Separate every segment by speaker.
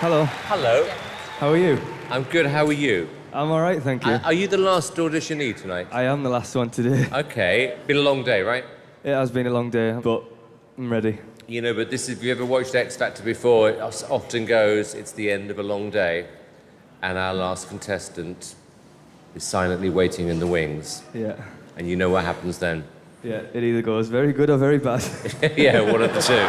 Speaker 1: Hello.
Speaker 2: Hello.
Speaker 1: How are you?
Speaker 2: I'm good. How are you?
Speaker 1: I'm all right, thank you.
Speaker 2: Are you the last auditionee tonight?
Speaker 1: I am the last one today.
Speaker 2: Okay. Been a long day, right?
Speaker 1: It has been a long day, but I'm ready.
Speaker 2: You know, but this is, if you ever watched X Factor before, it often goes, it's the end of a long day, and our last contestant is silently waiting in the wings.
Speaker 1: Yeah.
Speaker 2: And you know what happens then?
Speaker 1: Yeah, it either goes very good or very bad.
Speaker 2: Yeah, one of the two.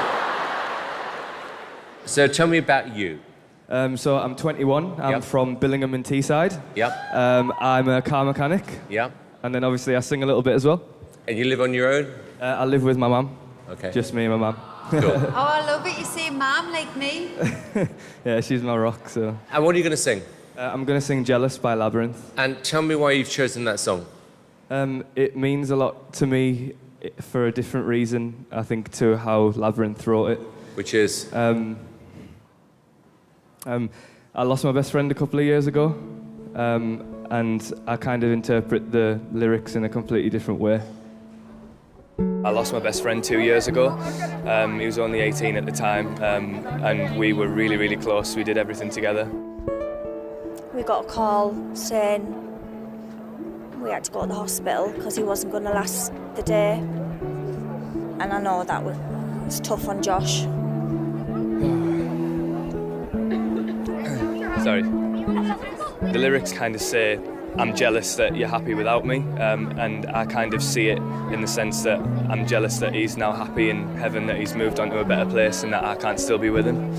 Speaker 2: So tell me about you.
Speaker 1: So I'm 21. I'm from Billingham and Teesside.
Speaker 2: Yep.
Speaker 1: I'm a car mechanic.
Speaker 2: Yep.
Speaker 1: And then obviously I sing a little bit as well.
Speaker 2: And you live on your own?
Speaker 1: I live with my mum.
Speaker 2: Okay.
Speaker 1: Just me and my mum.
Speaker 2: Cool.
Speaker 3: Oh, I love it. You say mum like me.
Speaker 1: Yeah, she's my rock, so.
Speaker 2: And what are you going to sing?
Speaker 1: I'm going to sing Jealous by Labyrinth.
Speaker 2: And tell me why you've chosen that song.
Speaker 1: It means a lot to me for a different reason, I think, to how Labyrinth wrote it.
Speaker 2: Which is?
Speaker 1: I lost my best friend a couple of years ago, and I kind of interpret the lyrics in a completely different way. I lost my best friend 2 years ago. He was only 18 at the time, and we were really, really close. We did everything together.
Speaker 4: We got a call saying we had to go to the hospital because he wasn't going to last the day. And I know that was tough on Josh.
Speaker 1: Sorry. The lyrics kind of say, I'm jealous that you're happy without me, and I kind of see it in the sense that I'm jealous that he's now happy in heaven, that he's moved on to a better place and that I can't still be with him.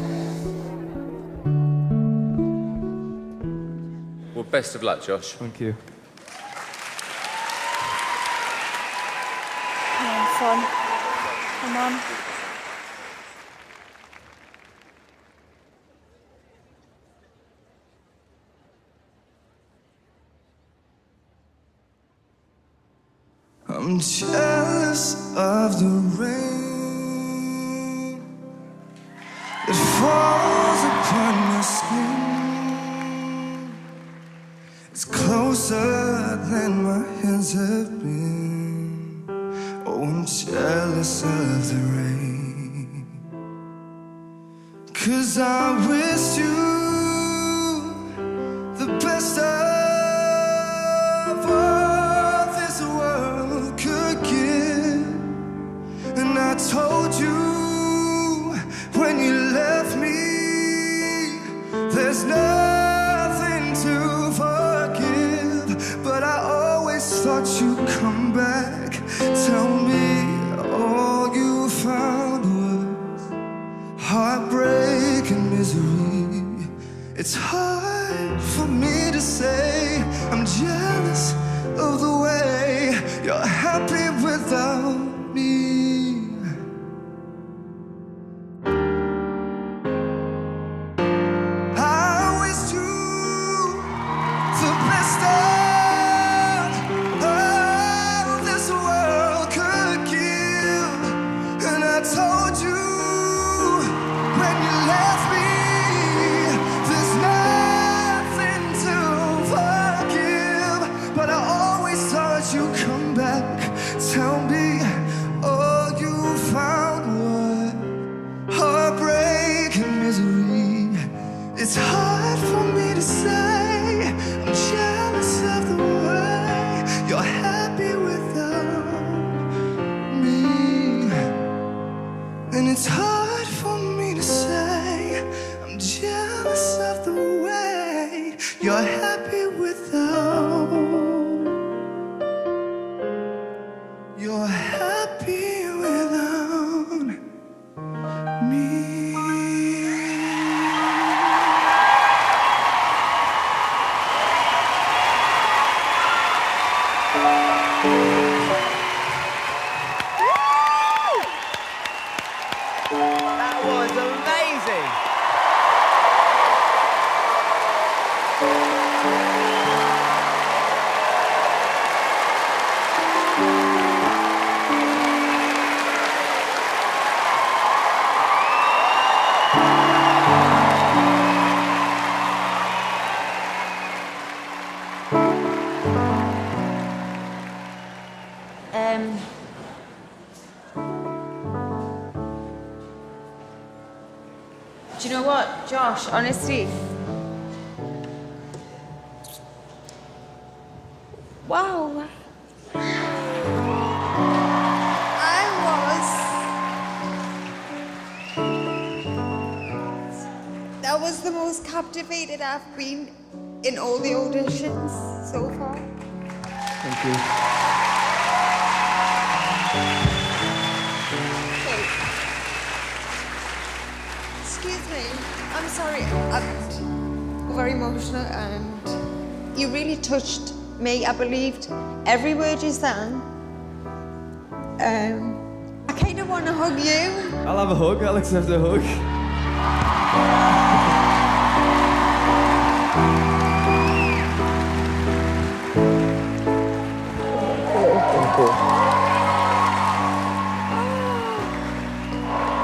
Speaker 2: Well, best of luck, Josh.
Speaker 1: Thank you.
Speaker 4: Fun. Come on.
Speaker 5: I'm jealous of the rain that falls upon your skin. It's closer than my hands have been. Oh, I'm jealous of the rain, 'cause I wish you the best of all this world could give. And I told you when you left me, there's nothing to forgive. But I always thought you'd come back. Tell me all you found was heartbreak and misery. It's hard for me to say I'm jealous of the way you're happy without me. I wish you the best of all this world could give. And I told you when you left me, there's nothing to forgive. But I always thought you'd come back. Tell me all you found was heartbreak and misery. It's hard for me to say I'm jealous of the way you're happy without me. And it's hard for me to say I'm jealous of the way you're happy without. You're happy without me.
Speaker 6: That was amazing.
Speaker 3: Do you know what, Josh, honestly? Wow. That was the most captivated I've been in all the auditions so far.
Speaker 1: Thank you.
Speaker 3: Excuse me, I'm sorry, I'm very emotional and you really touched me. I believed every word you sang. I kind of want to hug you.
Speaker 1: I'll have a hug, I'll accept a hug.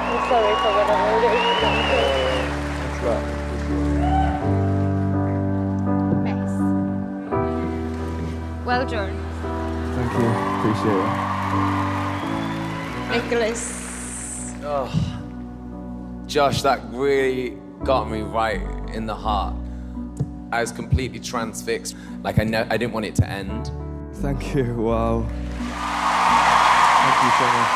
Speaker 4: I'm sorry for what I'm doing.
Speaker 3: Mess. Well done.
Speaker 1: Thank you, appreciate it.
Speaker 3: Nicholas.
Speaker 7: Oh, Josh, that really got me right in the heart. I was completely transfixed. Like I didn't want it to end.
Speaker 1: Thank you, wow. Thank you so much.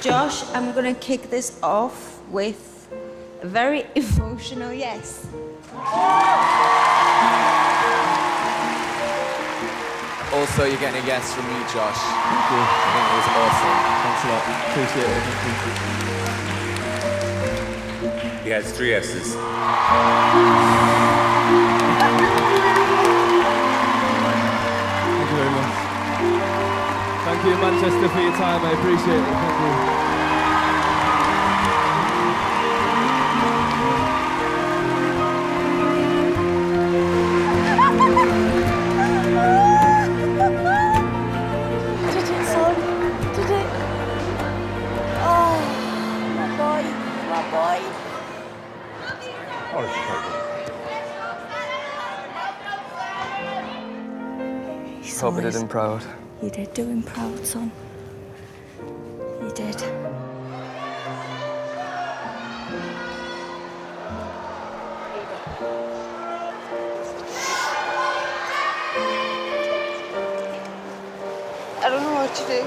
Speaker 3: Josh, I'm gonna kick this off with a very emotional yes.
Speaker 7: Also, you're getting a yes from me, Josh.
Speaker 1: Thank you.
Speaker 7: I think it was awesome.
Speaker 1: Thanks a lot. Appreciate it. Thank you.
Speaker 2: He has 3 S's.
Speaker 1: Thank you very much. Thank you, Manchester, for your time. I appreciate it. Thank you.
Speaker 4: Did it, son? Did it? Oh, my boy, my boy.
Speaker 1: Hope I did him proud.
Speaker 4: You did do him proud, son. You did.
Speaker 3: I don't know what to do.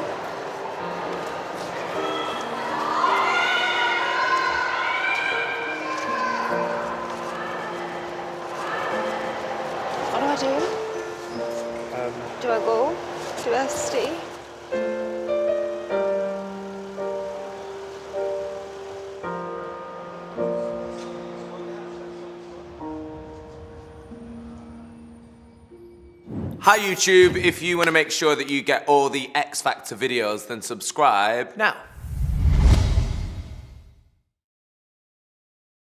Speaker 3: What do I do? Do I go? Do I stay?
Speaker 7: Hi YouTube, if you want to make sure that you get all the X Factor videos, then subscribe now.